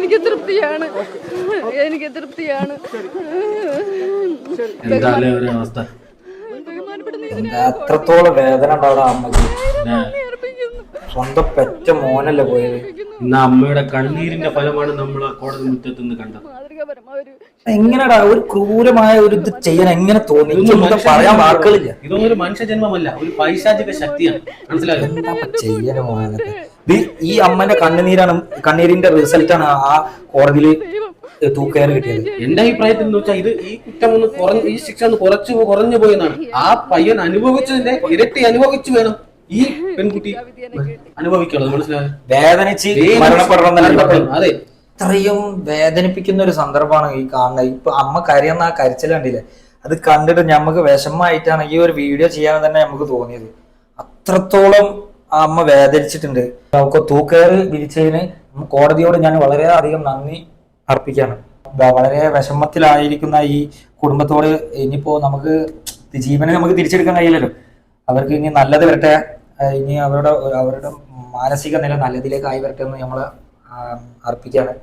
എനിക്ക് തൃപ്തിയാണ്. എത്രത്തോളം വേദന ഉണ്ടാവും അമ്മക്ക്. സ്വന്തം പെറ്റ മോനല്ലേ പോയത്. ഇന്ന് അമ്മയുടെ കണ്ണീരിന്റെ ഫലമാണ് നമ്മൾ കോടതി മുറ്റത്ത് നിന്ന് കണ്ടത്. എങ്ങനെടാ ഒരു ക്രൂരമായ ഒരു ഇത് ചെയ്യാൻ എങ്ങനെ തോന്നി? പറയാൻ വാക്കുകളില്ല. ഇതൊന്നും ഒരു മനുഷ്യജന്മമല്ല, ഒരു പൈശാചിക ശക്തിയാണ്. മനസ്സിലായോ? എന്താ ചെയ്യാൻ മോനൊക്കെ. ഈ അമ്മന്റെ കണ്ണീരിന്റെ റിസൾട്ടാണ് ആ കോടതിയിൽ തൂക്കയർ കിട്ടിയത്. എന്റെ അഭിപ്രായത്തിൽ എന്ന് വെച്ചാൽ ഇത് ഈ കുറ്റം ഒന്ന് ഈ ശിക്ഷ ഒന്ന് കുറഞ്ഞു പോയെന്നാണ്. ആ പയ്യൻ അനുഭവിച്ചതിന്റെ ഇരട്ടി അനുഭവിച്ചു വേണം ഈ പെൺകുട്ടി അനുഭവിക്കുള്ളത്. മനസ്സിലായോ? വേദനിച്ച് മരണപ്പെടണം. അതെ, ഇത്രയും വേദനിപ്പിക്കുന്ന ഒരു സന്ദർഭമാണ് ഈ കാണുന്നത്. ഇപ്പൊ അമ്മ കരയുന്ന ആ കരച്ചിൽ കണ്ടില്ലേ, അത് കണ്ടിട്ട് ഞമ്മക്ക് വിഷമമായിട്ടാണ് ഈ ഒരു വീഡിയോ ചെയ്യാൻ തന്നെ നമുക്ക് തോന്നിയത്. അത്രത്തോളം ആ അമ്മ വേദനിച്ചിട്ടുണ്ട്. നമുക്ക് തൂക്കയർ വിരിച്ചതിന് കോടതിയോട് ഞാൻ വളരെയധികം നന്ദി അർപ്പിക്കാണ്. വളരെ വിഷമത്തിലായിരിക്കുന്ന ഈ കുടുംബത്തോട് ഇനിയിപ്പോ നമുക്ക് ജീവനെ നമുക്ക് തിരിച്ചെടുക്കാൻ കഴിയില്ലല്ലോ. അവർക്ക് ഇനി നല്ലത് വരട്ടെ, ഇനി അവരുടെ മാനസിക നില നല്ലതിലേക്കായി വരട്ടെ എന്ന് നമ്മൾ അർപ്പിക്കുകയാണ്.